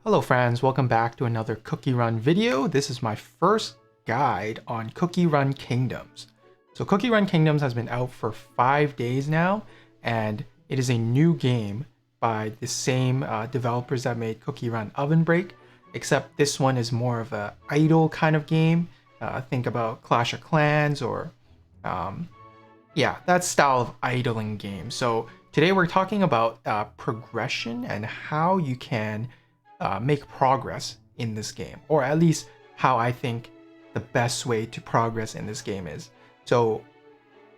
Hello friends, welcome back to another Cookie Run video. This is my first guide on Cookie Run Kingdoms. So Cookie Run Kingdoms has been out for 5 days now, and it is a new game by the same developers that made Cookie Run Oven Break, except this one is more of a idle kind of game. Think about Clash of Clans or that style of idling game. So today we're talking about progression and how you can make progress in this game, or at least how I think the best way to progress in this game is. So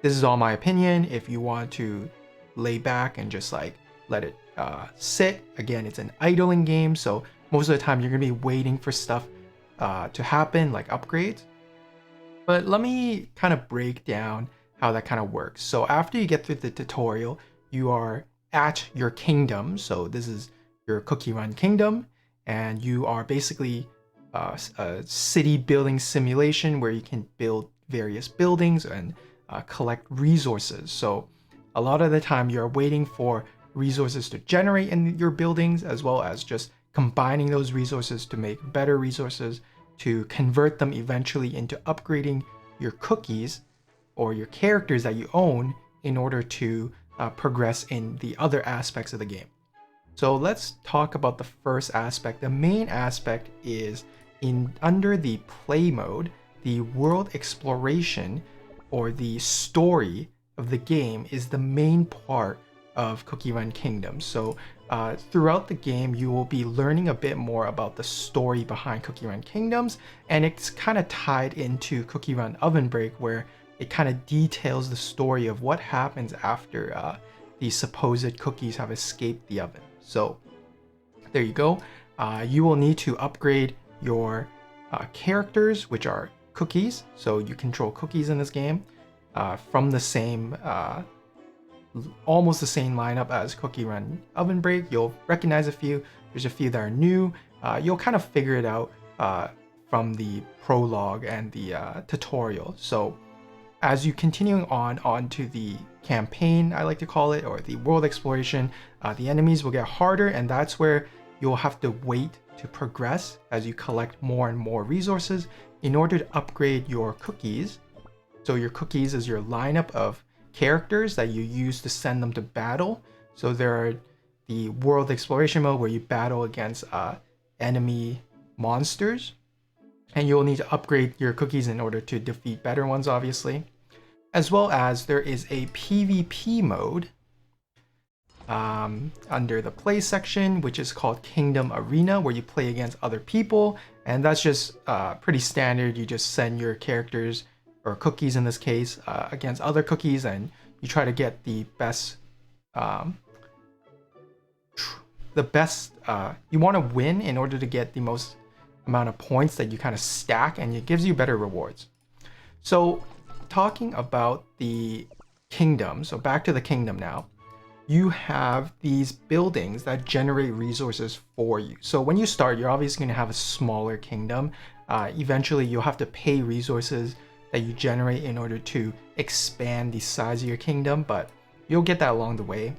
this is all my opinion. If you want to lay back and just like let it sit, again, it's an idling game, so most of the time you're gonna be waiting for stuff to happen, like upgrades. But let me kind of break down how that kind of works. So after you get through the tutorial, you are at your kingdom. So this is your Cookie Run kingdom, and you are basically a city building simulation where you can build various buildings and collect resources. So a lot of the time you're waiting for resources to generate in your buildings, as well as just combining those resources to make better resources, to convert them eventually into upgrading your cookies or your characters that you own in order to progress in the other aspects of the game. So let's talk about the first aspect. The main aspect is under the play mode, the world exploration or the story of the game is the main part of Cookie Run Kingdoms. So throughout the game, you will be learning a bit more about the story behind Cookie Run Kingdoms, and it's kind of tied into Cookie Run Oven Break, where it kind of details the story of what happens after the supposed cookies have escaped the oven. So there you go. You will need to upgrade your characters, which are cookies. So you control cookies in this game from the same, almost the same lineup as Cookie Run Oven Break. You'll recognize a few. There's a few that are new. You'll kind of figure it out from the prologue and the tutorial. So as you continue on to the campaign, I like to call it, or the world exploration, the enemies will get harder, and that's where you'll have to wait to progress as you collect more and more resources in order to upgrade your cookies. So your cookies is your lineup of characters that you use to send them to battle. So there are the world exploration mode where you battle against enemy monsters, and you'll need to upgrade your cookies in order to defeat better ones, obviously. As well as there is a PvP mode under the play section, which is called Kingdom Arena, where you play against other people, and that's just pretty standard. You just send your characters, or cookies in this case, against other cookies, and you try to get the best you want to win in order to get the most amount of points that you kind of stack, and it gives you better rewards. So talking about the kingdom, so back to the kingdom now, you have these buildings that generate resources for you. So when you start, you're obviously going to have a smaller kingdom. Eventually you'll have to pay resources that you generate in order to expand the size of your kingdom, but you'll get that along the way.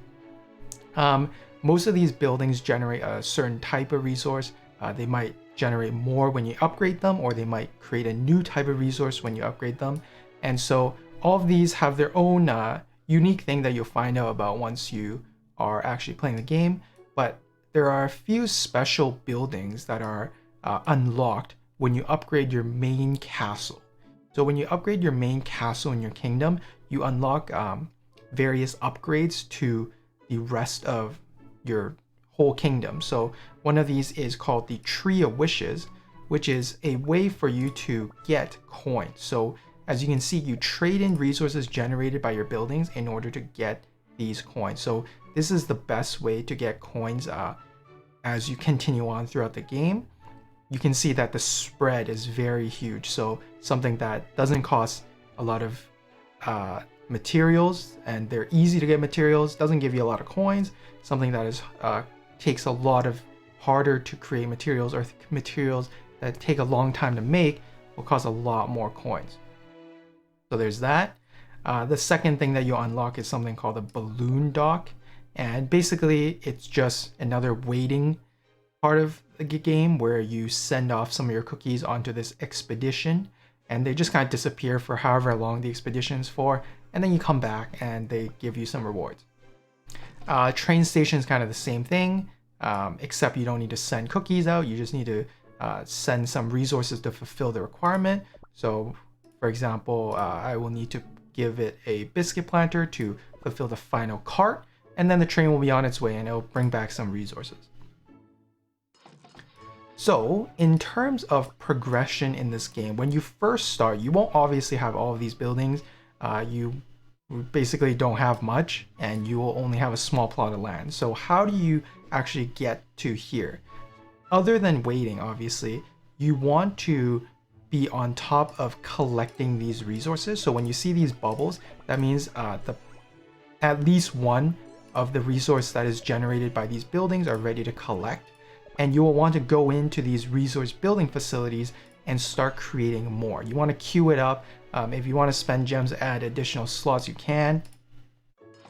Most of these buildings generate a certain type of resource. They might generate more when you upgrade them, or they might create a new type of resource when you upgrade them. And so all of these have their own unique thing that you'll find out about once you are actually playing the game. But there are a few special buildings that are unlocked when you upgrade your main castle. So when you upgrade your main castle in your kingdom, you unlock various upgrades to the rest of your whole kingdom. So one of these is called the Tree of Wishes, which is a way for you to get coins. So as you can see, you trade in resources generated by your buildings in order to get these coins. So this is the best way to get coins as you continue on throughout the game. You can see that the spread is very huge. So something that doesn't cost a lot of materials, and they're easy to get materials, doesn't give you a lot of coins. Something that is takes a lot of harder to create materials, or materials that take a long time to make, will cost a lot more coins. So there's that. The second thing that you unlock is something called a balloon dock, and basically it's just another waiting part of the game where you send off some of your cookies onto this expedition, and they just kind of disappear for however long the expedition is for, and then you come back and they give you some rewards. Train station is kind of the same thing, except you don't need to send cookies out. You just need to send some resources to fulfill the requirement. So, for example, I will need to give it a biscuit planter to fulfill the final cart, and then the train will be on its way and it'll bring back some resources. So, in terms of progression in this game, when you first start, you won't obviously have all of these buildings. You basically don't have much, and you will only have a small plot of land. So how do you actually get to here? Other than waiting, obviously, you want to be on top of collecting these resources. So when you see these bubbles, that means at least one of the resource that is generated by these buildings are ready to collect. And you will want to go into these resource building facilities and start creating more. You want to queue it up. If you want to spend gems, add additional slots, you can,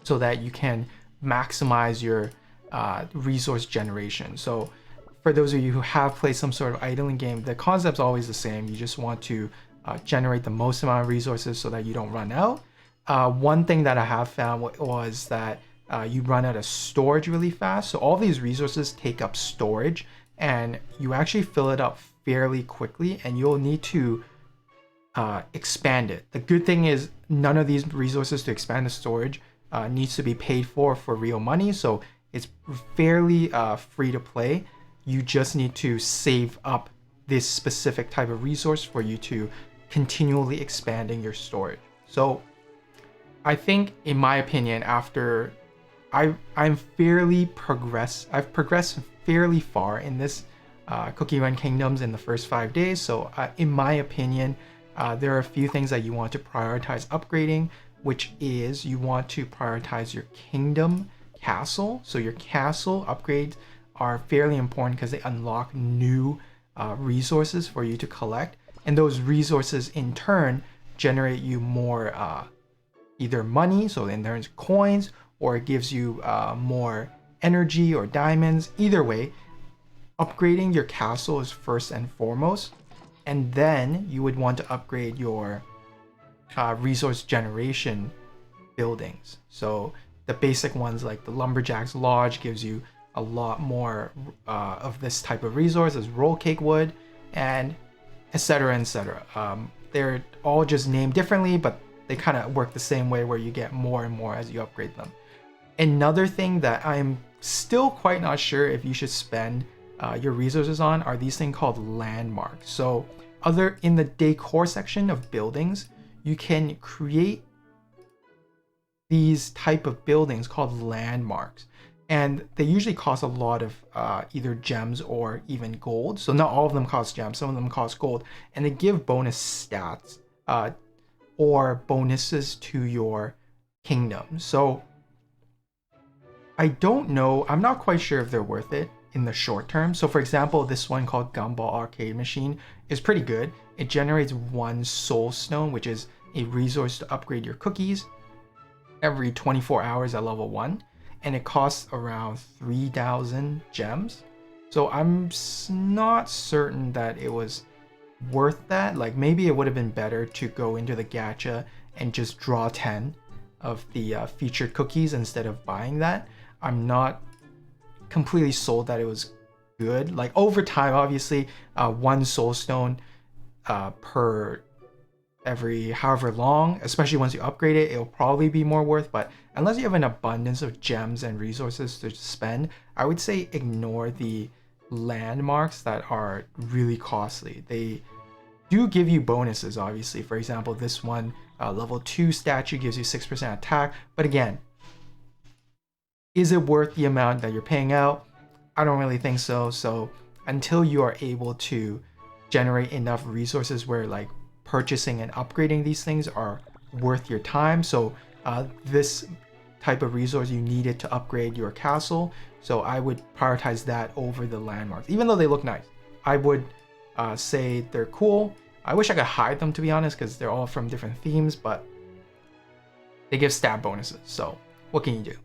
so that you can maximize your resource generation. So for those of you who have played some sort of idling game, the concept's always the same. You just want to generate the most amount of resources so that you don't run out. One thing that I have found was that you run out of storage really fast. So all these resources take up storage, and you actually fill it up fairly quickly, and you'll need to expand it. The good thing is none of these resources to expand the storage needs to be paid for real money, so it's fairly free to play. You just need to save up this specific type of resource for you to continually expanding your storage. So I think, in my opinion, after I've progressed fairly far in this Cookie Run Kingdoms in the first 5 days. So in my opinion, there are a few things that you want to prioritize upgrading, which is you want to prioritize your kingdom castle. So your castle upgrades are fairly important because they unlock new resources for you to collect, and those resources in turn generate you more either money, so then there's coins, or it gives you more energy or diamonds. Either way, upgrading your castle is first and foremost, and then you would want to upgrade your resource generation buildings. So the basic ones like the Lumberjack's Lodge gives you a lot more of this type of resource, as roll cake wood, and etc. etc. They're all just named differently, but they kind of work the same way, where you get more and more as you upgrade them. Another thing that I'm still quite not sure if you should spend your resources on are these things called landmarks. So in the decor section of buildings, you can create these type of buildings called landmarks, and they usually cost a lot of either gems or even gold. So not all of them cost gems, some of them cost gold, and they give bonus stats or bonuses to your kingdom. So I don't know, I'm not quite sure if they're worth it in the short term. So for example, this one called Gumball Arcade Machine is pretty good. It generates 1 soul stone, which is a resource to upgrade your cookies every 24 hours at level 1, and it costs around 3,000 gems. So I'm not certain that it was worth that. Like, maybe it would have been better to go into the gacha and just draw 10 of the featured cookies instead of buying that. I'm not completely sold that it was good. Like, over time, obviously, 1 soul stone per every however long, especially once you upgrade it, it'll probably be more worth. But unless you have an abundance of gems and resources to spend, I would say ignore the landmarks that are really costly. They do give you bonuses, obviously. For example, this one, level 2 statue gives you 6% attack, but again, is it worth the amount that you're paying out? I don't really think so. So until you are able to generate enough resources where like purchasing and upgrading these things are worth your time. So this type of resource, you need it to upgrade your castle. So I would prioritize that over the landmarks, even though they look nice. I would say they're cool. I wish I could hide them, to be honest, because they're all from different themes, but they give stat bonuses. So what can you do?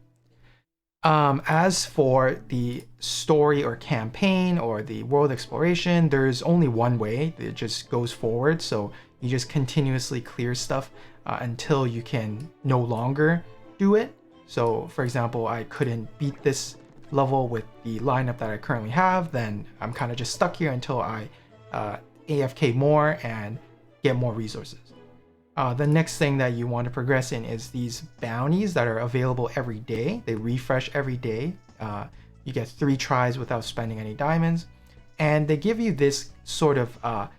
As for the story or campaign or the world exploration, there's only one way. It just goes forward. So you just continuously clear stuff until you can no longer do it. So, for example, I couldn't beat this level with the lineup that I currently have, then I'm kind of just stuck here until I AFK more and get more resources. The next thing that you want to progress in is these bounties that are available every day. They refresh every day. You get 3 tries without spending any diamonds. And they give you this sort of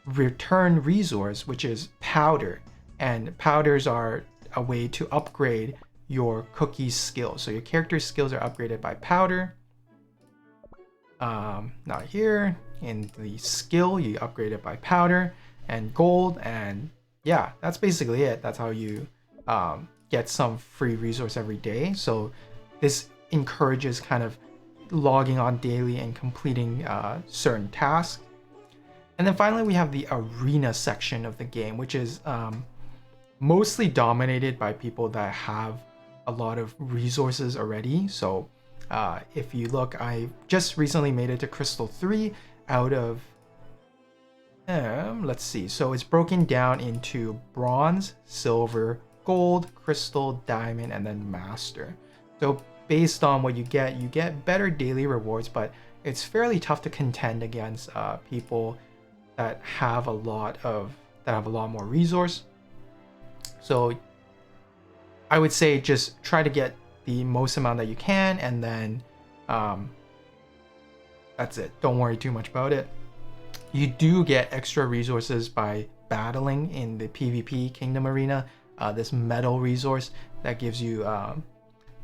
return resource, which is powder. And powders are a way to upgrade your cookie's skills. So your character's skills are upgraded by powder. Not here. In the skill, you upgrade it by powder and gold, and yeah, that's basically it. That's how you get some free resource every day. So this encourages kind of logging on daily and completing certain tasks. And then finally, we have the arena section of the game, which is mostly dominated by people that have a lot of resources already. So if you look, I just recently made it to Crystal 3 out of let's see. So it's broken down into bronze, silver, gold, crystal, diamond, and then master. So based on what you get better daily rewards, but it's fairly tough to contend against people that have a lot more resource. So I would say just try to get the most amount that you can, and then that's it. Don't worry too much about it. You do get extra resources by battling in the PvP Kingdom Arena. This metal resource that gives you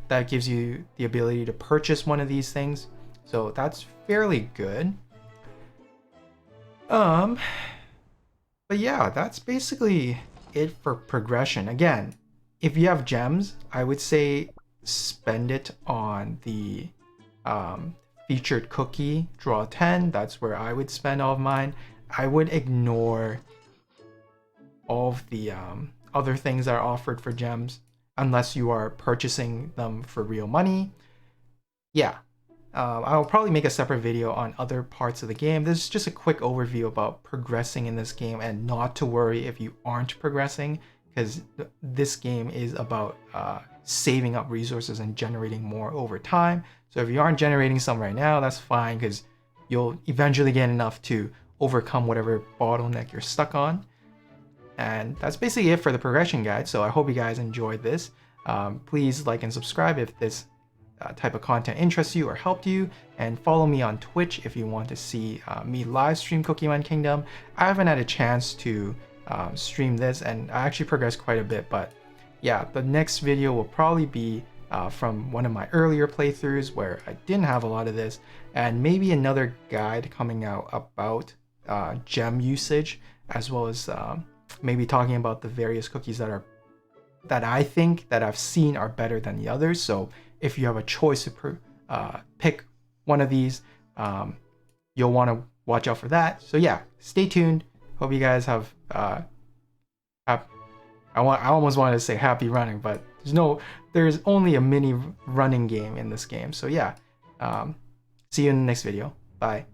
the ability to purchase one of these things. So that's fairly good. But yeah, that's basically it for progression. Again, if you have gems, I would say spend it on the featured cookie, draw 10. That's where I would spend all of mine. I would ignore all of the other things that are offered for gems unless you are purchasing them for real money. Yeah, I'll probably make a separate video on other parts of the game. This is just a quick overview about progressing in this game, and not to worry if you aren't progressing, because this game is about saving up resources and generating more over time. So if you aren't generating some right now, that's fine, because you'll eventually get enough to overcome whatever bottleneck you're stuck on. And that's basically it for the progression guide. So I hope you guys enjoyed this. Please like and subscribe if this type of content interests you or helped you, and follow me on Twitch if you want to see me live stream Pokemon Kingdom. I haven't had a chance to stream this, and I actually progressed quite a bit, but yeah, the next video will probably be from one of my earlier playthroughs where I didn't have a lot of this, and maybe another guide coming out about gem usage, as well as maybe talking about the various cookies that I think that I've seen are better than the others. So if you have a choice to pick one of these, you'll want to watch out for that. So yeah, stay tuned. Hope you guys have I almost wanted to say happy running, but there's only a mini running game in this game. So yeah, see you in the next video. Bye.